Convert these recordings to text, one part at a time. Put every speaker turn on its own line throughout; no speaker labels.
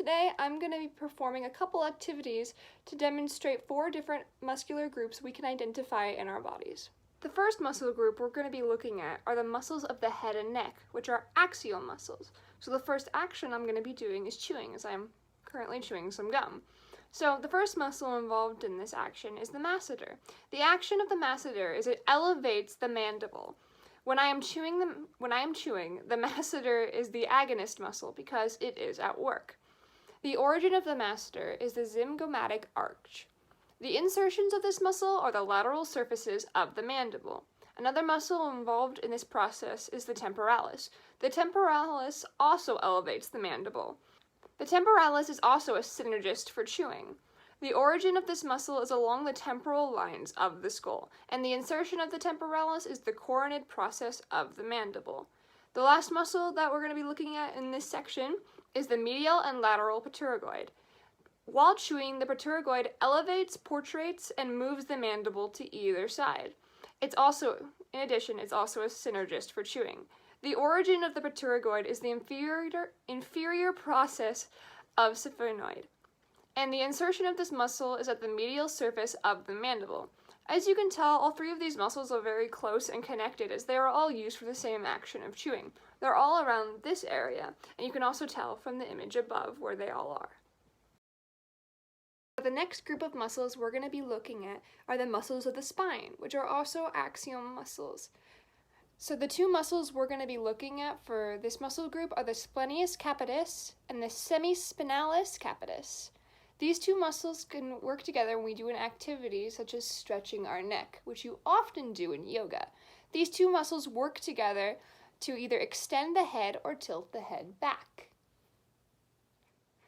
today I'm going to be performing a couple activities to demonstrate 4 different muscular groups we can identify in our bodies. The first muscle group we're going to be looking at are the muscles of the head and neck, which are axial muscles. So the first action I'm going to be doing is chewing, as I'm currently chewing some gum. So the first muscle involved in this action is the masseter. The action of the masseter is it elevates the mandible. When I am chewing, the masseter is the agonist muscle because it is at work. The origin of the masseter is the zygomatic arch. The insertions of this muscle are the lateral surfaces of the mandible. Another muscle involved in this process is the temporalis. The temporalis also elevates the mandible. The temporalis is also a synergist for chewing. The origin of this muscle is along the temporal lines of the skull, and the insertion of the temporalis is the coronid process of the mandible. The last muscle that we're going to be looking at in this section is the medial and lateral pterygoid. While chewing, the pterygoid elevates, portrates, and moves the mandible to either side. In addition, it's also a synergist for chewing. The origin of the pterygoid is the inferior process of sphenoid, and the insertion of this muscle is at the medial surface of the mandible. As you can tell, all 3 of these muscles are very close and connected as they are all used for the same action of chewing. They're all around this area, and you can also tell from the image above where they all are. The next group of muscles we're going to be looking at are the muscles of the spine, which are also axial muscles. So the 2 muscles we're going to be looking at for this muscle group are the splenius capitis and the semispinalis capitis. These 2 muscles can work together when we do an activity such as stretching our neck, which you often do in yoga. These 2 muscles work together to either extend the head or tilt the head back.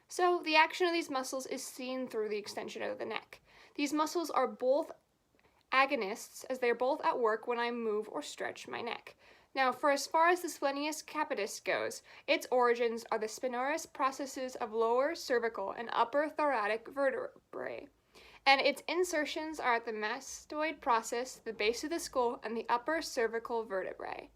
So the action of these muscles is seen through the extension of the neck. These muscles are both agonists as they are both at work when I move or stretch my neck. Now, for as far as the splenius capitis goes, its origins are the spinalis processes of lower cervical and upper thoracic vertebrae, and its insertions are at the mastoid process, the base of the skull, and the upper cervical vertebrae.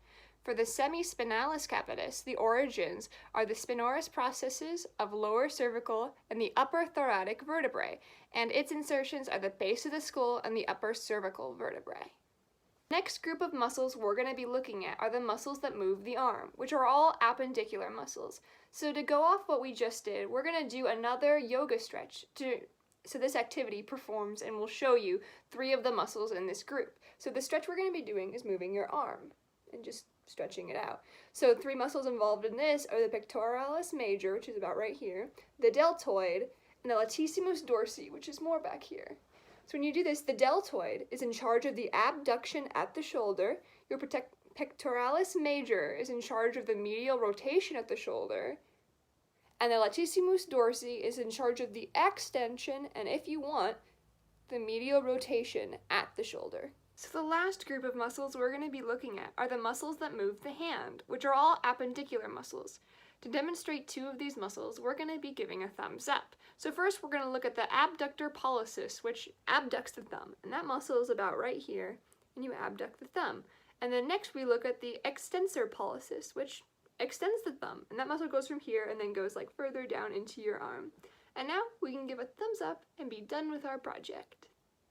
For the semispinalis capitis, the origins are the spinalis processes of lower cervical and the upper thoracic vertebrae, and its insertions are the base of the skull and the upper cervical vertebrae. Next group of muscles we're going to be looking at are the muscles that move the arm, which are all appendicular muscles. So to go off what we just did, we're going to do another yoga stretch. So this activity performs and will show you 3 of the muscles in this group. So the stretch we're going to be doing is moving your arm and just stretching it out. So 3 muscles involved in this are the pectoralis major, which is about right here, the deltoid, and the latissimus dorsi, which is more back here. So when you do this, the deltoid is in charge of the abduction at the shoulder, your pectoralis major is in charge of the medial rotation at the shoulder, and the latissimus dorsi is in charge of the extension, and if you want, the medial rotation at the shoulder. So the last group of muscles we're going to be looking at are the muscles that move the hand, which are all appendicular muscles. To demonstrate 2 of these muscles, we're going to be giving a thumbs up. So first we're going to look at the abductor pollicis, which abducts the thumb, and that muscle is about right here, and you abduct the thumb. And then next we look at the extensor pollicis, which extends the thumb, and that muscle goes from here and then goes like further down into your arm. And now we can give a thumbs up and be done with our project.